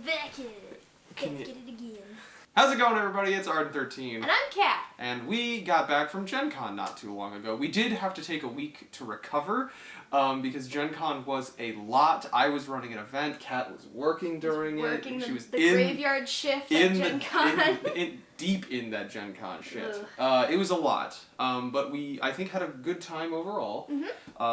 back at it. Let's get it again. How's it going, everybody? It's Arden13. And I'm Kat. And we got back from Gen Con not too long ago. We did have to take a week to recover because Gen Con was a lot. I was running an event. Kat was working during it. She was the graveyard shift at Gen Con. Deep in that Gen Con shit. It was a lot. But we, I think, had a good time overall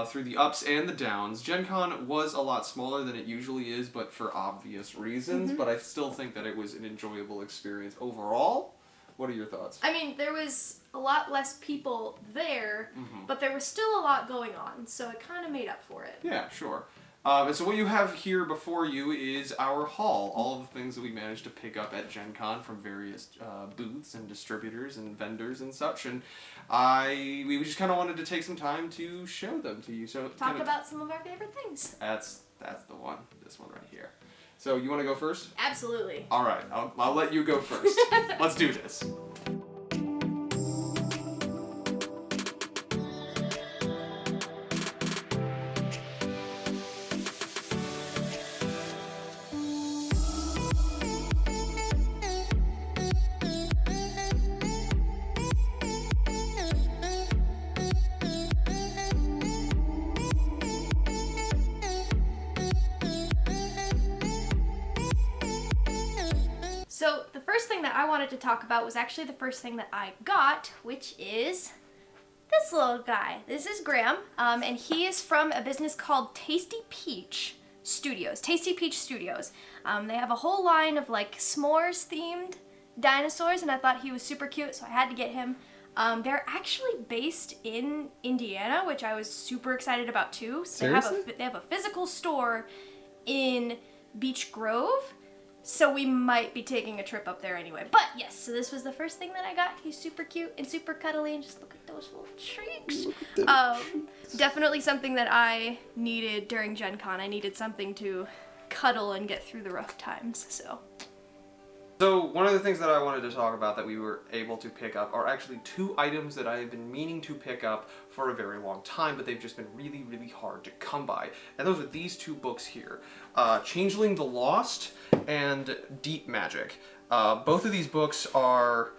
through the ups and the downs. Gen Con was a lot smaller than it usually is, but for obvious reasons. But I still think that it was an enjoyable experience overall. What are your thoughts? I mean, there was a lot less people there, but there was still a lot going on, so it kind of made up for it. Yeah, sure. And so what you have here before you is our haul, all of the things that we managed to pick up at Gen Con from various booths and distributors and vendors and such, and we just kind of wanted to take some time to show them to you. So Talk about some of our favorite things. That's the one, this one right here. So you want to go first? Absolutely. All right, I'll let you go first. Let's do this. So the first thing that I wanted to talk about was actually the first thing that I got, which is this little guy. This is Graham, and he is from a business called Tasty Peach Studios. Tasty Peach Studios. They have a whole line of like s'mores themed dinosaurs, and I thought he was super cute, so I had to get him. They're actually based in Indiana, which I was super excited about too. So they have a physical store in Beech Grove. So we might be taking a trip up there anyway. But yes, so this was the first thing that I got. He's super cute and super cuddly, and just look at those little cheeks. Definitely something that I needed during Gen Con. I needed something to cuddle and get through the rough times, so. So one of the things that I wanted to talk about that we were able to pick up are actually two items that I have been meaning to pick up for a very long time, but they've just been really, really hard to come by. And those are these two books here, Changeling the Lost and Deep Magic. Both of these books are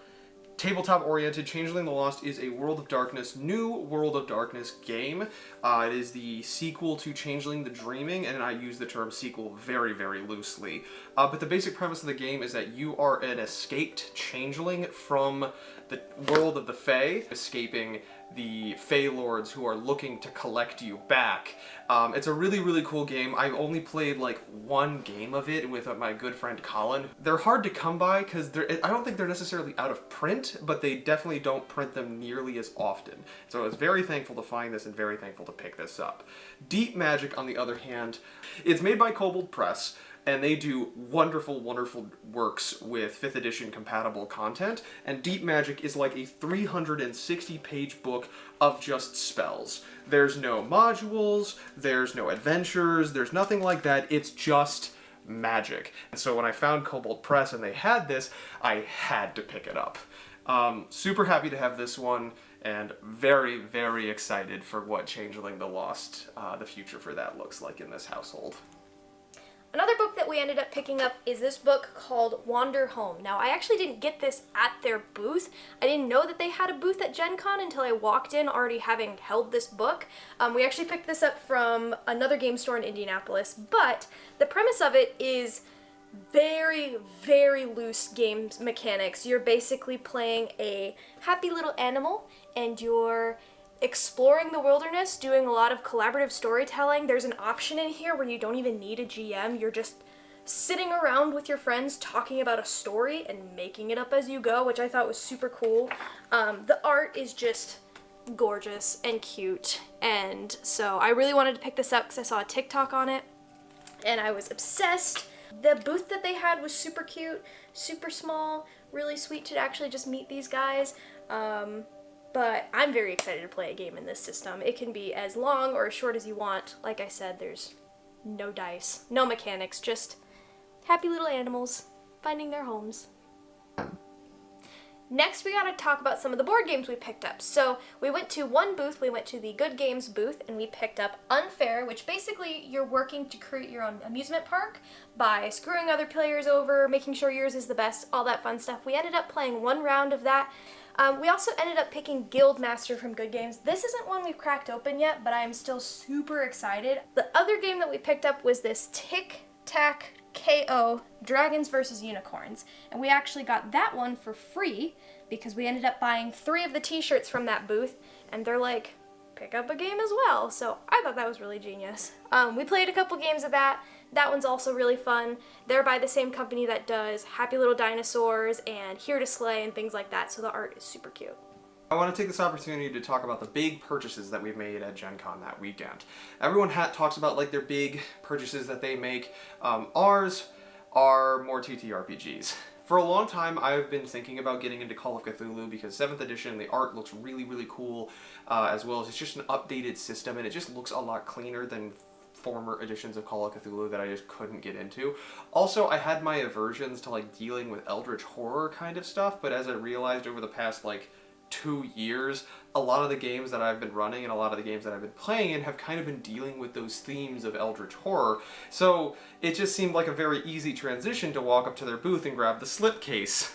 tabletop oriented. Changeling the Lost is a World of Darkness, new World of Darkness game. It is the sequel to Changeling the Dreaming, and I use the term sequel very, very loosely. But the basic premise of the game is that you are an escaped changeling from the world of the Fae, escaping the Fae Lords who are looking to collect you back. It's a really, really cool game. I've only played like one game of it with my good friend Colin. They're hard to come by because I don't think they're necessarily out of print, but they definitely don't print them nearly as often. So I was very thankful to find this and very thankful to pick this up. Deep Magic, on the other hand, it's made by Kobold Press, and they do wonderful, wonderful works with 5th edition compatible content, and Deep Magic is like a 360-page book of just spells. There's no modules, there's no adventures, there's nothing like that, it's just magic. And so when I found Kobold Press and they had this, I had to pick it up. Super happy to have this one, and very, very excited for what Changeling the Lost, the future for that looks like in this household. Another book that we ended up picking up is this book called Wander Home. Now, I actually didn't get this at their booth. I didn't know that they had a booth at Gen Con until I walked in already having held this book. We actually picked this up from another game store in Indianapolis, but the premise of it is very, very loose game mechanics. You're basically playing a happy little animal, and you're exploring the wilderness, doing a lot of collaborative storytelling. There's an option in here where you don't even need a GM. You're just sitting around with your friends talking about a story and making it up as you go, which I thought was super cool. The art is just gorgeous and cute, and so I really wanted to pick this up because I saw a TikTok on it, and I was obsessed. The booth that they had was super cute, super small, really sweet to actually just meet these guys. But I'm very excited to play a game in this system. It can be as long or as short as you want. Like I said, there's no dice, no mechanics, just happy little animals finding their homes. Next, we gotta talk about some of the board games we picked up. So we went to one booth, we went to the Good Games booth, and we picked up Unfair, which basically you're working to create your own amusement park by screwing other players over, making sure yours is the best, all that fun stuff. We ended up playing one round of that. We also ended up picking Guildmaster from Good Games. This isn't one we've cracked open yet, but I am still super excited. The other game that we picked up was this Tic-Tac-KO, Dragons vs. Unicorns. And we actually got that one for free because we ended up buying 3 of the t-shirts from that booth, and they're like, pick up a game as well. So I thought that was really genius. We played a couple games of that. That one's also really fun. They're by the same company that does Happy Little Dinosaurs and Here to Slay and things like that, so the art is super cute. I want to take this opportunity to talk about the big purchases that we made at Gen Con that weekend. Everyone talks about like their big purchases that they make. Ours are more TTRPGs. For a long time, I've been thinking about getting into Call of Cthulhu because 7th edition, the art looks really, really cool, as well as it's just an updated system and it just looks a lot cleaner than former editions of Call of Cthulhu that I just couldn't get into. Also, I had my aversions to like dealing with eldritch horror kind of stuff, but as I realized over the past like 2 years, a lot of the games that I've been running and a lot of the games that I've been playing in have kind of been dealing with those themes of eldritch horror, so it just seemed like a very easy transition to walk up to their booth and grab the slipcase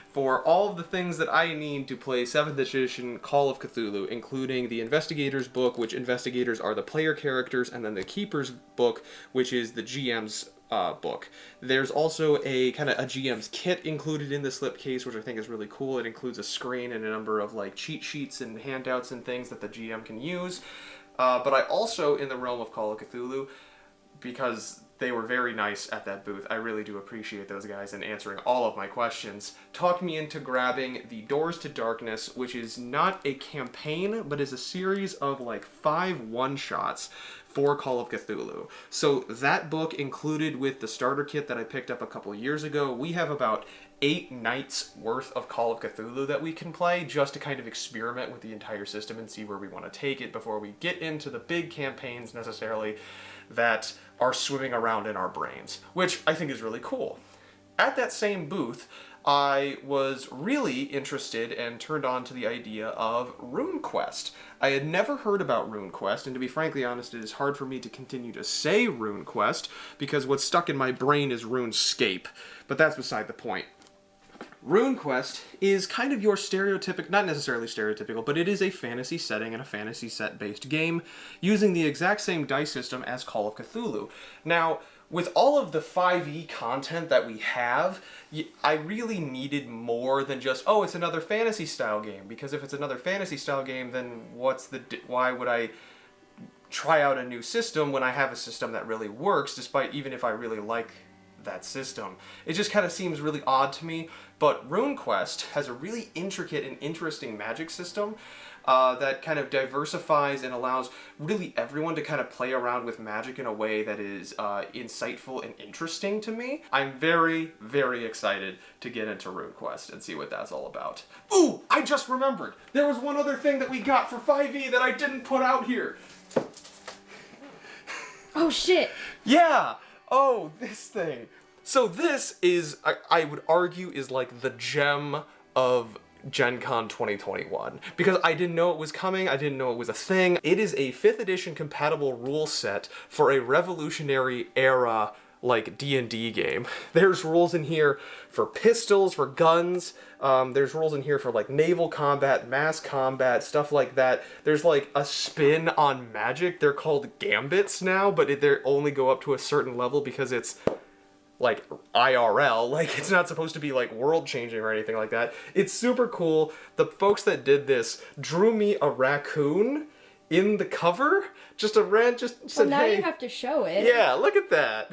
for all of the things that I need to play 7th edition Call of Cthulhu, including the Investigators book, which Investigators are the player characters, and then the Keepers book, which is the GM's book. There's also a kind of a GM's kit included in the slipcase, which I think is really cool. It includes a screen and a number of like cheat sheets and handouts and things that the GM can use. But I also, in the realm of Call of Cthulhu, because they were very nice at that booth, I really do appreciate those guys and answering all of my questions, talked me into grabbing the Doors to Darkness, which is not a campaign, but is a series of like 5 one-shots for Call of Cthulhu. So that book included with the starter kit that I picked up a couple years ago, we have about 8 nights worth of Call of Cthulhu that we can play just to kind of experiment with the entire system and see where we want to take it before we get into the big campaigns necessarily that are swimming around in our brains, which I think is really cool. At that same booth, I was really interested and turned on to the idea of Runequest. I had never heard about Runequest, and to be frankly honest, it is hard for me to continue to say Runequest because what's stuck in my brain is RuneScape, but that's beside the point. Runequest is kind of your stereotypical, not necessarily stereotypical, but it is a fantasy setting and a fantasy set-based game using the exact same dice system as Call of Cthulhu. Now, with all of the 5e content that we have, I really needed more than just, oh, it's another fantasy-style game, because if it's another fantasy-style game, then why would I try out a new system when I have a system that really works, despite even if I really like that system? It just kind of seems really odd to me, but Runequest has a really intricate and interesting magic system that kind of diversifies and allows really everyone to kind of play around with magic in a way that is insightful and interesting to me. I'm very, very excited to get into Runequest and see what that's all about. Ooh, I just remembered! There was one other thing that we got for 5e that I didn't put out here! Oh shit! Yeah! Oh, this thing. So this is, I would argue, is like the gem of Gen Con 2021. Because I didn't know it was coming, I didn't know it was a thing. It is a 5th edition compatible rule set for a revolutionary era, like, D&D game. There's rules in here for pistols, for guns, there's rules in here for, like, naval combat, mass combat, stuff like that. There's, like, a spin on magic. They're called gambits now, but they only go up to a certain level because it's, like, IRL. Like, it's not supposed to be, like, world-changing or anything like that. It's super cool. The folks that did this drew me a raccoon in the cover. Just said, Well, now hey. you have to show it. Yeah, look at that.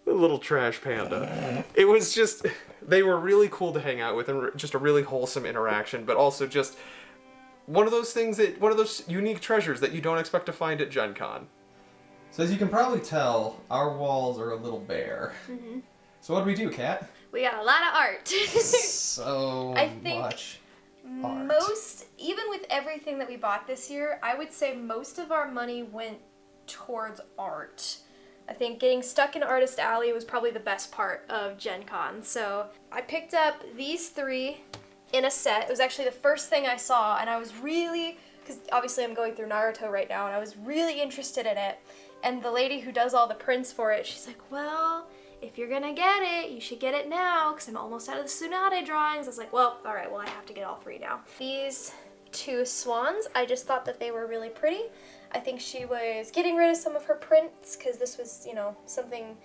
The little trash panda. It was just, they were really cool to hang out with and just a really wholesome interaction, but also just one of those things one of those unique treasures that you don't expect to find at Gen Con. So as you can probably tell, our walls are a little bare. Mm-hmm. So what do we do, Kat? We got a lot of art. So I think much art. Even with everything that we bought this year, I would say most of our money went towards art. I think getting stuck in Artist Alley was probably the best part of Gen Con. So I picked up these 3 in a set. It was actually the first thing I saw, and I was really, because obviously I'm going through Naruto right now, and I was really interested in it. And the lady who does all the prints for it, she's like, well, if you're gonna get it, you should get it now, because I'm almost out of the Tsunade drawings. I was like, well, alright, well, I have to get all 3 now. These 2 swans, I just thought that they were really pretty. I think she was getting rid of some of her prints because this was, you know, something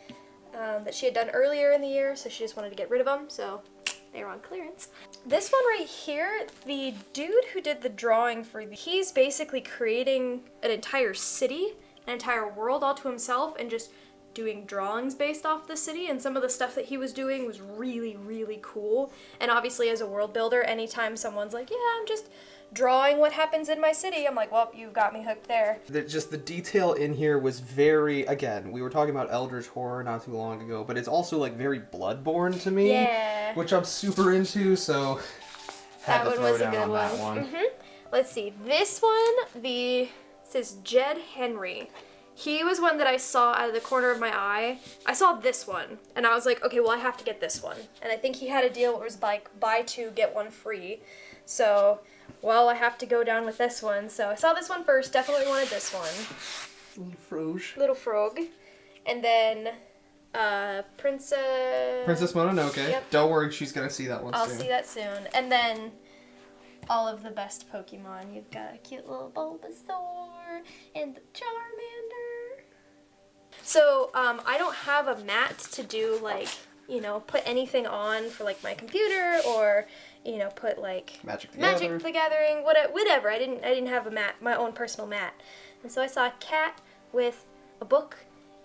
that she had done earlier in the year, so she just wanted to get rid of them, so they were on clearance. This one right here, the dude who did the drawing for he's basically creating an entire city, an entire world all to himself, and just doing drawings based off the city, and some of the stuff that he was doing was really, really cool. And obviously as a world builder, anytime someone's like, yeah, I'm just drawing what happens in my city, I'm like, well, you got me hooked there. Just the detail in here was very, again, we were talking about Eldritch Horror not too long ago, but it's also like very Bloodborne to me, yeah, which I'm super into, so had to throw down on that one. Let's see, this one, it says Jed Henry. He was one that I saw out of the corner of my eye. I saw this one, and I was like, okay, well, I have to get this one. And I think he had a deal where it was like, buy 2, get 1 free. So, well, I have to go down with this one. So I saw this one first, definitely wanted this one. Little Froge. Little Frog. And then, Princess Mononoke. Yep. Don't worry, she's gonna see that one soon. I'll see that soon. And then, all of the best Pokemon. You've got a cute little Bulbasaur and the Charmander. So, I don't have a mat to do, like, you know, put anything on for, like, my computer, or, you know, put, like, Magic the Gathering, whatever. I didn't have a mat, my own personal mat. And so I saw a cat with a book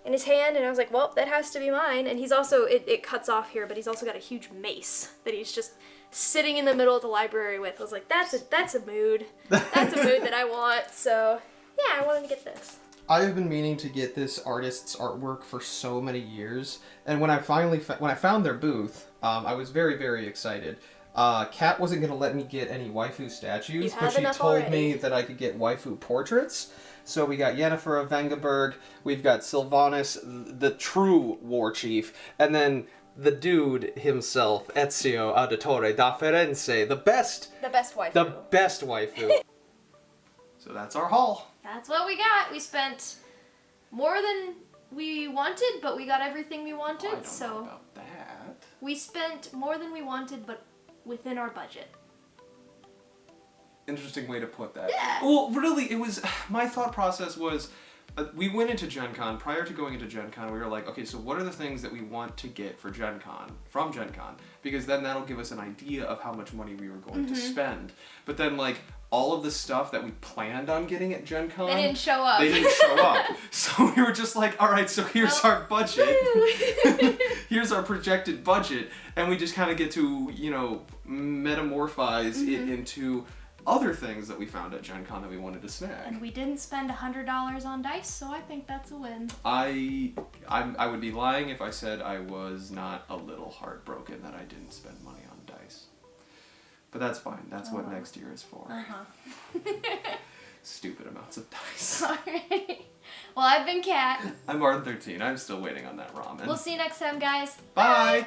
in his hand, and I was like, well, that has to be mine. And he's also, it cuts off here, but he's also got a huge mace that he's just sitting in the middle of the library with. I was like, that's a mood. That's a mood that I want. So, yeah, I wanted to get this. I have been meaning to get this artist's artwork for so many years, and when I finally when I found their booth, I was very, very excited. Kat wasn't going to let me get any waifu statues, but she told me that I could get waifu portraits. So we got Yennefer of Vengerberg, we've got Sylvanas, the true war chief, and then the dude himself, Ezio Auditore da Firenze, the best waifu. The best waifu. So that's our haul. That's what we got. We spent more than we wanted, but we got everything we wanted. I don't know about that. We spent more than we wanted, but within our budget. Interesting way to put that. Yeah. Well, really, it was, my thought process was, we went into Gen Con. Prior to going into Gen Con, we were like, okay, so what are the things that we want to get for Gen Con, from Gen Con? Because then that'll give us an idea of how much money we were going to spend. But then, like, all of the stuff that we planned on getting at Gen Con, they didn't show up. So we were just like, all right, so here's our budget. Here's our projected budget. And we just kind of get to, you know, metamorphise it into other things that we found at Gen Con that we wanted to snag. And we didn't spend $100 on dice, so I think that's a win. I would be lying if I said I was not a little heartbroken that I didn't spend money on dice. But that's fine. That's what next year is for. Stupid amounts of dice. Alright. Well, I've been Kat. I'm Martin13. I'm still waiting on that ramen. We'll see you next time, guys. Bye.